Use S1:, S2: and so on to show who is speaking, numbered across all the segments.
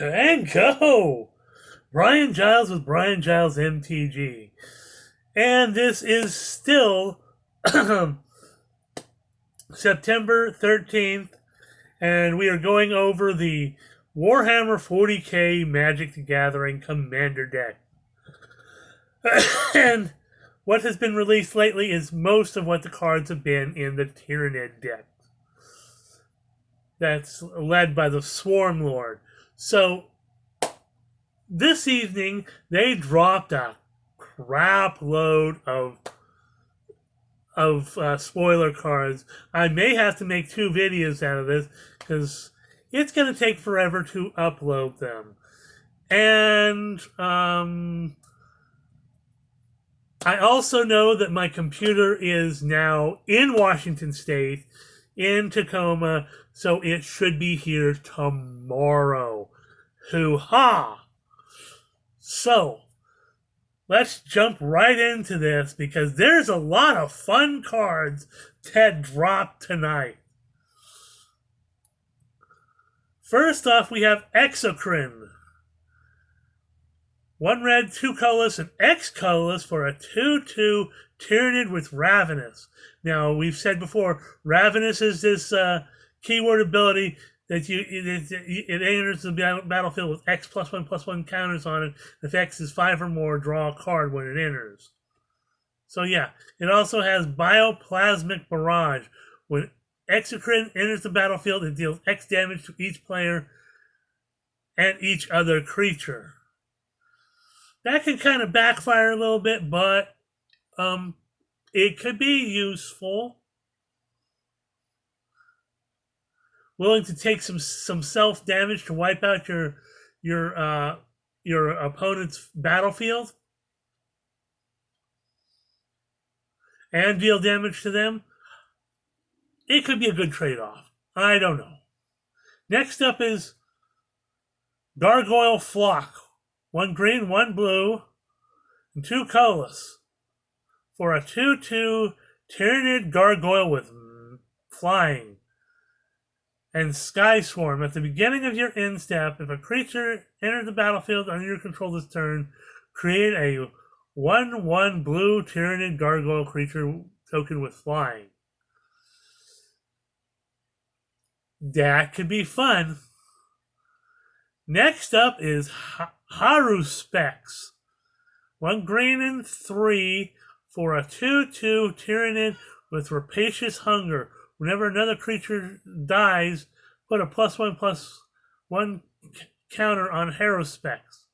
S1: And go! Brian Giles with Brian Giles MTG. And this is still September 13th, and we are going over the Warhammer 40k Magic the Gathering Commander deck. And what has been released lately is most of what the cards have been in the Tyranid deck. That's led by the Swarm Lord. So, this evening, they dropped a crap load of spoiler cards. I may have to make 2 videos out of this because it's going to take forever to upload them. And I also know that my computer is now in Washington State, in Tacoma, so it should be here tomorrow. Hoo-ha! So, let's jump right into this because there's a lot of fun cards that dropped tonight. First off, we have Exocrine. 1 red, 2 colorless, and X colorless for a 2/2 Tyranid with Ravenous. Now, we've said before, Ravenous is this keyword ability that it enters the battlefield with X +1/+1 counters on it. If X is 5 or more, draw a card when it enters. So yeah, it also has Bioplasmic Barrage. When Exocrine enters the battlefield, it deals X damage to each player and each other creature. That can kind of backfire a little bit, but it could be useful. Willing to take some self damage to wipe out your opponent's battlefield and deal damage to them. It could be a good trade-off. I don't know. Next up is Gargoyle Flock. 1 green, 1 blue, and 2 colorless for a 2/2 Tyranid Gargoyle with flying. And Sky Swarm. At the beginning of your end step, if a creature enters the battlefield under your control this turn, create a 1/1 blue Tyranid Gargoyle creature token with flying. That could be fun. Next up is Haruspex. 1 green and 3 for a 2/2 Tyranid with Rapacious Hunger. Whenever another creature dies, put a +1/+1 counter on Haruspex.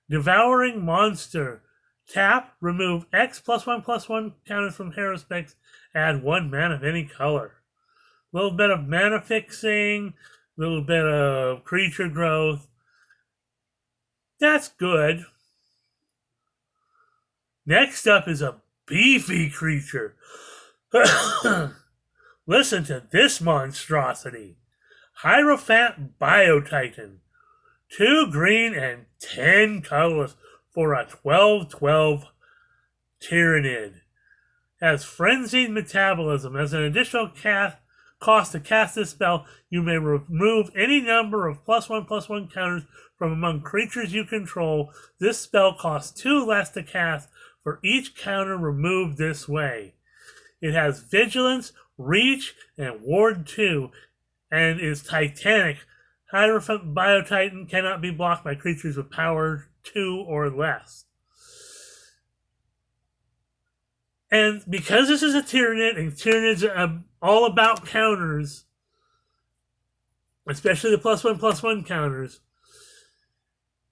S1: Devouring Monster. Tap, remove X +1/+1 counters from Haruspex, add 1 mana of any color. A little bit of mana fixing, a little bit of creature growth. That's good. Next up is a beefy creature. Listen to this monstrosity. Hierophant Biotitan. 2 green and 10 colorless for a 12/12 Tyranid. Has Frenzied Metabolism. As an additional cost to cast this spell, you may remove any number of +1/+1 counters from among creatures you control. This spell costs 2 less to cast for each counter removed this way. It has Vigilance, Reach, and Ward 2, and is Titanic. Hierophant Biotitan cannot be blocked by creatures with power 2 or less. And because this is a Tyranid, and Tyranids are all about counters, especially the +1/+1 counters,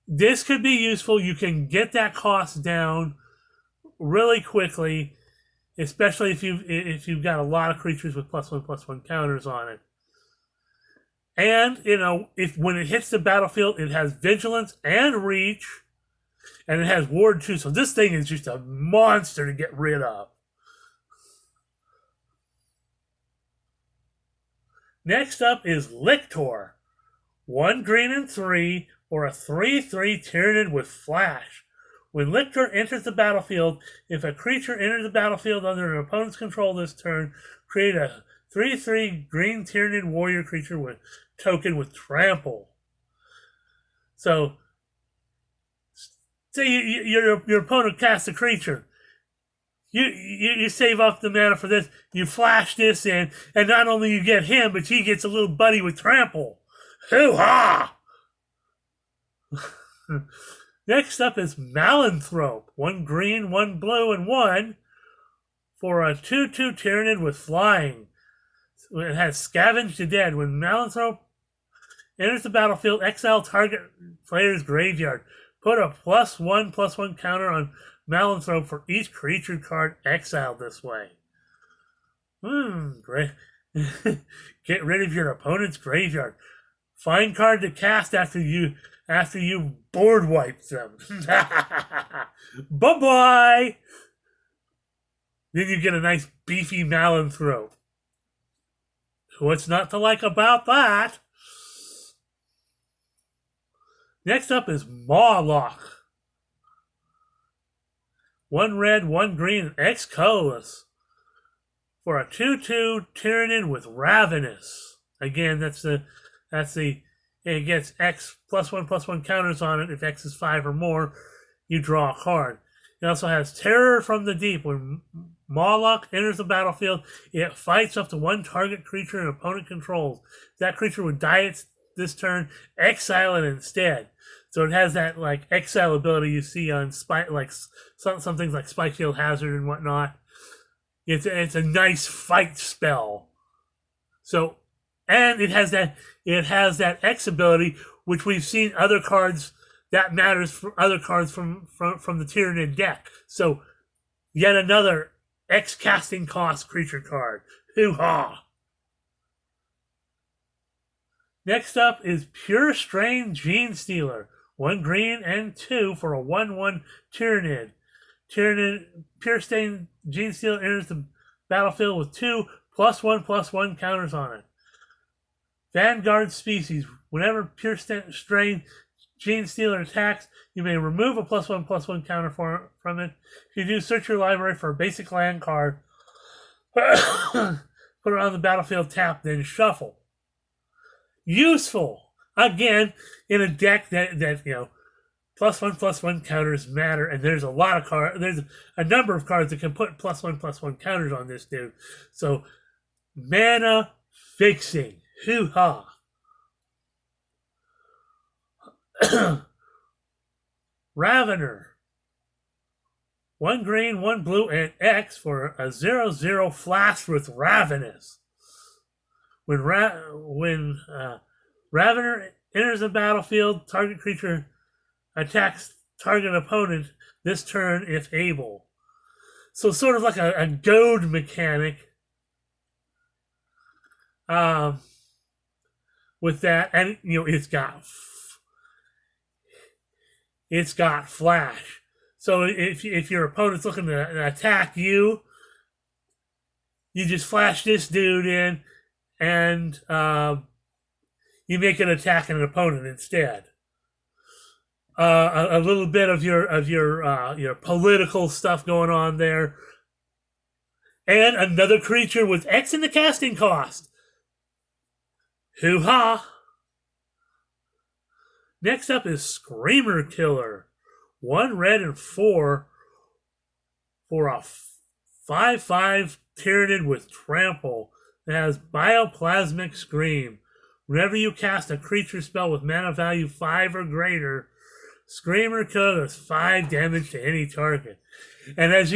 S1: this could be useful. You can get that cost down really quickly, especially if you've got a lot of creatures with +1/+1 counters on it. And, if when it hits the battlefield, it has Vigilance and Reach, and it has Ward 2, so this thing is just a monster to get rid of. Next up is Lictor. 1 green and 3 or a 3/3 Tyranid with Flash. When Lictor enters the battlefield, if a creature enters the battlefield under an opponent's control this turn, create a 3/3 green Tyranid warrior creature with token with trample. So, say your opponent casts a creature. You save up the mana for this. You flash this in, and not only you get him, but he gets a little buddy with trample. Hoo-ha! Next up is Malanthrope. 1 green, 1 blue, and 1 for a 2/2 Tyranid with flying. It has Scavenge the Dead. When Malanthrope enters the battlefield, exile target player's graveyard. Put a +1/+1 counter on Malanthrope for each creature card exiled this way. Great. Get rid of your opponent's graveyard. Find card to cast after you board wipe them. Bye-bye! Then you get a nice beefy Malanthrope. What's not to like about that? Next up is Mawlock. 1 red, 1 green, and X colorless for a 2/2 Tyranid with Ravenous. Again, it gets X +1/+1 counters on it. If X is 5 or more, you draw a card. It also has Terror from the Deep. When Mawlock enters the battlefield, it fights up to 1 target creature an opponent controls. If that creature would die this turn, exile it instead. So it has that like exile ability you see on some things like Spikefield Hazard and whatnot. It's a nice fight spell. So, and it has that X ability, which we've seen other cards that matters for other cards from the Tyranid deck. So, yet another X casting cost creature card. Hoo-ha! Next up is Pure Strain Genestealer. 1 green and 2 for a 1/1 Tyranid. Pure Strain Genestealer enters the battlefield with 2 +1/+1 counters on it. Vanguard species. Whenever Pure Strain Genestealer attacks, you may remove a +1/+1 counter from it. If you do, search your library for a basic land card. Put it on the battlefield, tap, then shuffle. Useful. Again, in a deck that +1/+1 counters matter, and there's a lot of cards. There's a number of cards that can put +1/+1 counters on this dude. So, mana fixing. Hoo-ha. Ravener. 1 green, 1 blue, and X for a 0/0 flash with Ravenous. When Ravener enters the battlefield, target creature attacks target opponent this turn if able. So sort of like a goad mechanic with that, and it's got flash. So if your opponent's looking to attack you, you just flash this dude in, and you make an attack an opponent instead. A little bit of your political stuff going on there, and another creature with X in the casting cost. Hoo-ha! Next up is Screamer Killer. 1 red and 4 for a 5/5 Tyranid with Trample that has Bioplasmic Scream. Whenever you cast a creature spell with mana value 5 or greater, Screamer Killer does 5 damage to any target. And as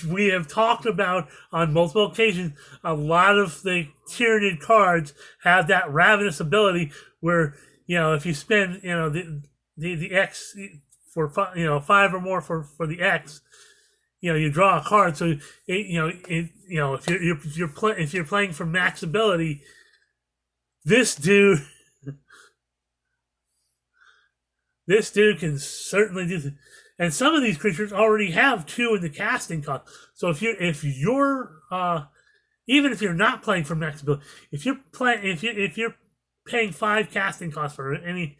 S1: we have talked about on multiple occasions, a lot of the Tyranid cards have that Ravenous ability where, if you spend, the X for 5 or more for the X, you draw a card. So if you're playing for max ability, this dude can certainly do this. And some of these creatures already have 2 in the casting cost. So if you're even if you're not playing for max ability, if you're paying 5 casting costs for any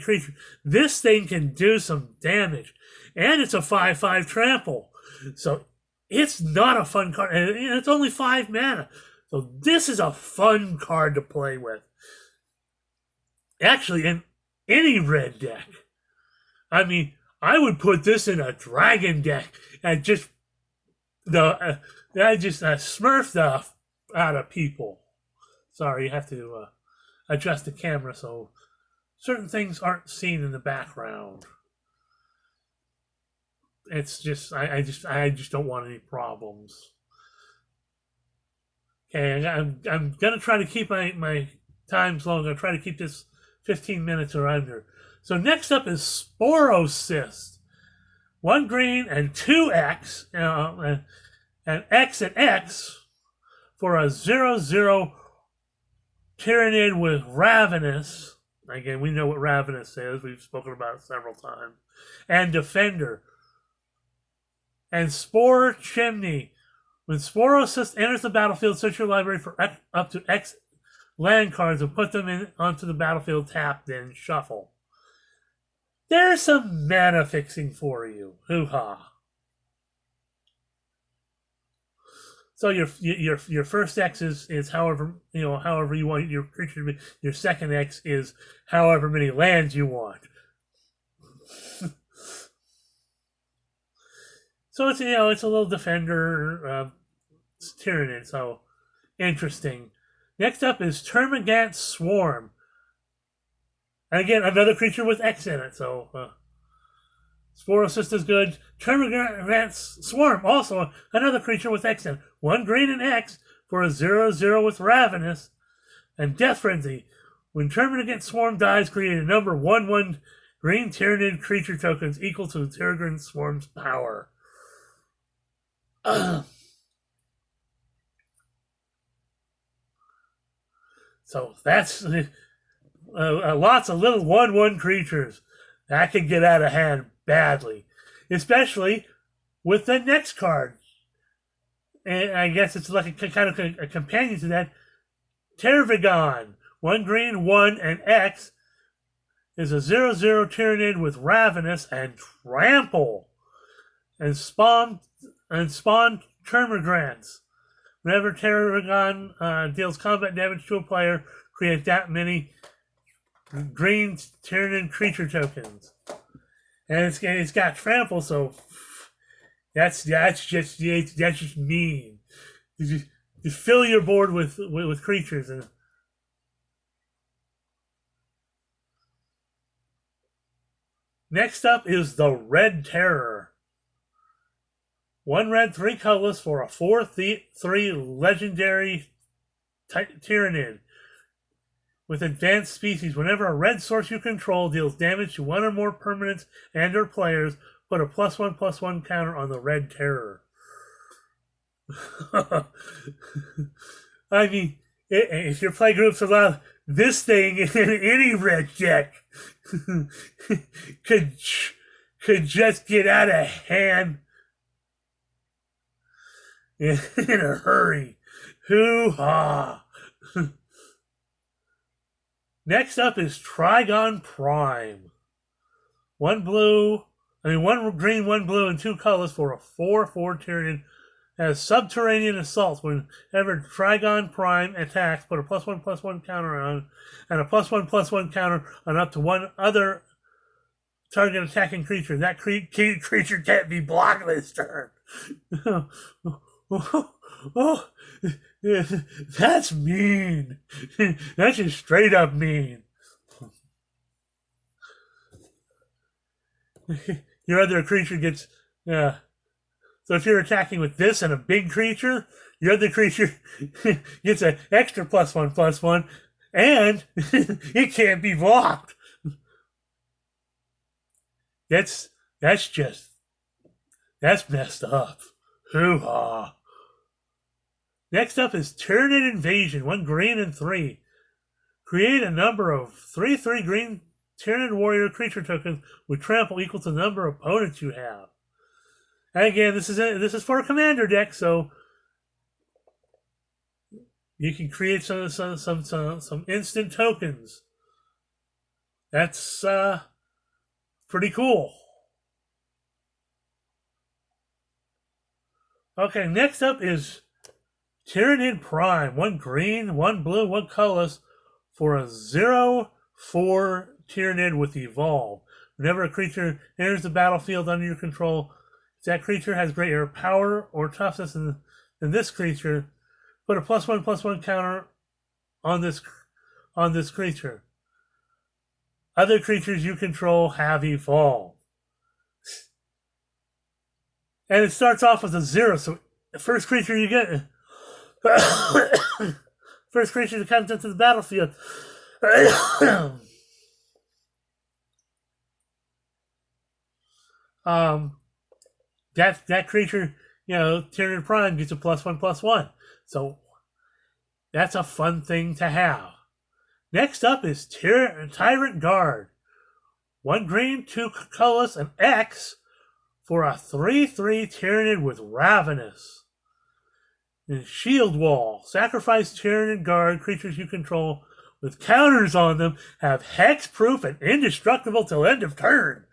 S1: creature, this thing can do some damage. And it's a 5/5 trample. So it's not a fun card. And it's only 5 mana. So this is a fun card to play with. Actually, and any red deck. I mean, I would put this in a dragon deck and just smurf the out of people. Sorry, you have to adjust the camera so certain things aren't seen in the background. It's just I just don't want any problems. Okay, I'm gonna try to keep my times long. I'm gonna try to keep this 15 minutes or under. So next up is Sporocyst. 1 green and 2 X, and X and X for a 0/0 Tyrannid with Ravenous. Again, we know what Ravenous is. We've spoken about it several times. And Defender. And Spore Chimney. When Sporocyst enters the battlefield, search your library for up to X land cards and put them onto the battlefield tapped, then shuffle. There's some mana fixing for you. Hoo-ha. So your first X is however you want your creature to be. Your second X is however many lands you want. So it's it's a little defender Tyrannid. So interesting. Next up is Termagant Swarm. And again, another creature with X in it. So Sporocyst is good. Termagant Swarm, also another creature with X in it. 1 green and X for a 0/0 with Ravenous. And Death Frenzy. When Termagant Swarm dies, create a number 1/1 green Tyrannid creature tokens equal to the Termagant Swarm's power. So that's lots of little 1/1 creatures. That could get out of hand badly. Especially with the next card. And I guess it's like a kind of a companion to that. Tervigon. 1 green, 1, and X is a 0/0 Tyrannid with Ravenous and Trample. And spawn Termagants. Whenever Tervigon deals combat damage to a player, create that many green Tyrannid creature tokens. And it's got Trample, so that's just mean. You just fill your board with creatures. And next up is the Red Terror. 1 red, 3 colorless for a 4/3 legendary Tyrannid. With advanced species, whenever a red source you control deals damage to 1 or more permanents and or players, put a +1/+1 counter on the Red Terror. I mean, if your play groups allow this thing in any red deck could just get out of hand in a hurry. Hoo-ha! Next up is Trigon Prime. 1 green, 1 blue, and 2 colors for a 4/4 Tyrannid. Has Subterranean Assault. Whenever Trigon Prime attacks, put a +1/+1 counter on, and a +1/+1 counter on up to 1 other target attacking creature. That creature can't be blocked this turn. Oh, that's mean. That's just straight up mean. Your other creature gets, so if you're attacking with this and a big creature, your other creature gets an extra +1/+1, and it can't be blocked. That's messed up. Hoo-ha. Next up is Tyrannid Invasion. 1 green and 3. Create a number of 3/3 green Tyrannid Warrior creature tokens with trample equal to the number of opponents you have. And again, this is for a commander deck, so you can create some instant tokens. That's pretty cool. Okay, next up is Tyrannid Prime. 1 green, 1 blue, 1 colorless for a 0/4 Tyranid with Evolve. Whenever a creature enters the battlefield under your control, if that creature has greater power or toughness than this creature, put a +1/+1 counter on this creature. Other creatures you control have Evolve. And it starts off with a 0, so the first creature you get... first creature that comes into the battlefield... that creature, Tyranid Prime gets a +1/+1. So that's a fun thing to have. Next up is Tyrant Guard. 1 green, 2 colorless, and X for a 3/3 Tyranid with Ravenous. And Shield Wall. Sacrifice Tyrant Guard. Creatures you control with counters on them have hexproof and indestructible till end of turn.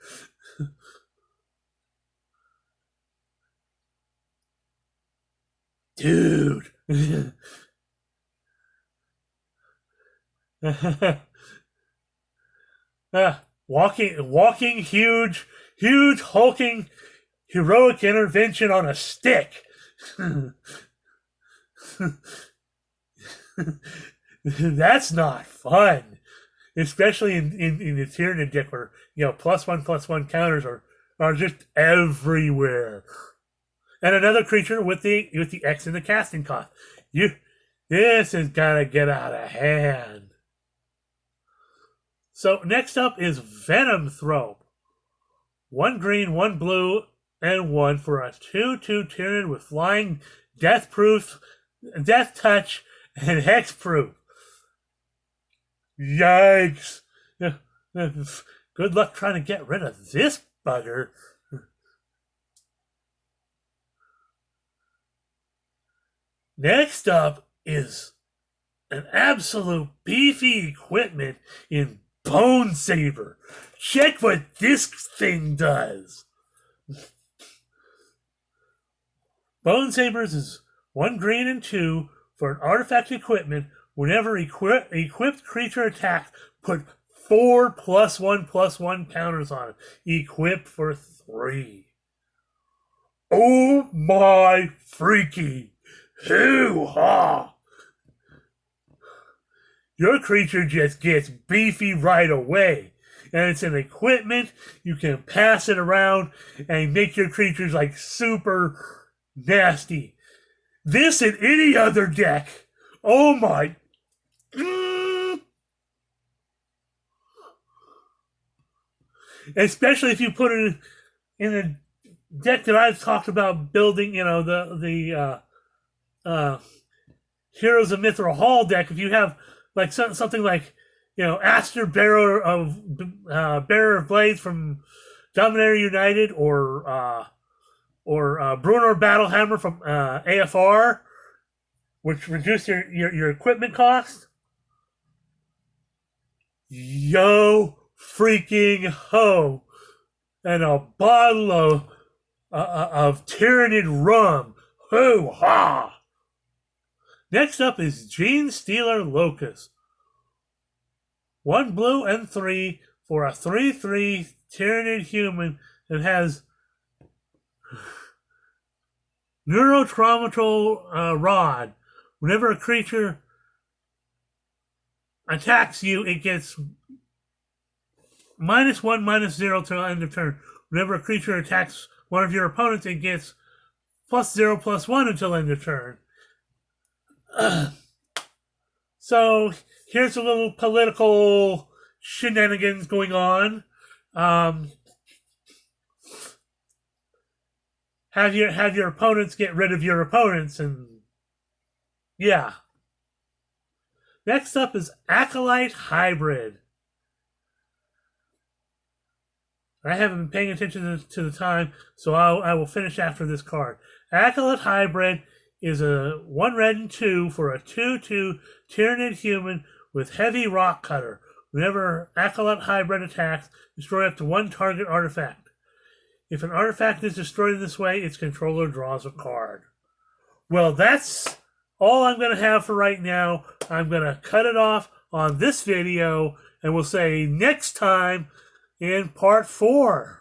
S1: Dude. Walking huge hulking heroic intervention on a stick. That's not fun, especially in the Tyranid deck where +1/+1 counters are just everywhere. And another creature with the X in the casting cost. This is gonna get out of hand. So next up is Venom Thrope. 1 green, 1 blue, and 1 for a 2/2 Tyranid with flying, death touch, and hexproof. Yikes. Good luck trying to get rid of this bugger. Next up is an absolute beefy equipment in Bone Saber. Check what this thing does. Bone Sabers is 1 green and 2 for an artifact equipment. Whenever equipped creature attacks, put 4 +1/+1 counters on it. Equipped for 3. Oh my freaky hoo-ha! Your creature just gets beefy right away. And it's an equipment. You can pass it around and make your creatures like super nasty. This and any other deck. Oh my. Especially if you put it in a deck that I've talked about building, the Heroes of Mithril Hall deck. If you have like something like, Aster Bearer of Blades from Dominator United, or Bruenor Battlehammer from AFR, which reduce your equipment cost. Yo freaking ho! And a bottle of Tyranid rum. Hoo ha! Next up is Gene Stealer Locust. 1 blue and 3 for a 3/3 Tyranid human that has Neurotraumatal Rod. Whenever a creature attacks you, it gets -1/-0 till end of turn. Whenever a creature attacks one of your opponents, it gets +0/+1 until end of turn. So here's a little political shenanigans going on. Have your opponents get rid of your opponents, and yeah. Next up is Acolyte Hybrid. I haven't been paying attention to the time, so I will finish after this card. Acolyte Hybrid is a 1 red and 2 for a 2/2 Tyranid human with heavy rock cutter. Whenever Acolyte Hybrid attacks, destroy up to 1 target artifact. If an artifact is destroyed in this way, its controller draws a card. Well, that's all I'm going to have for right now. I'm going to cut it off on this video, And we'll say next time in part 4.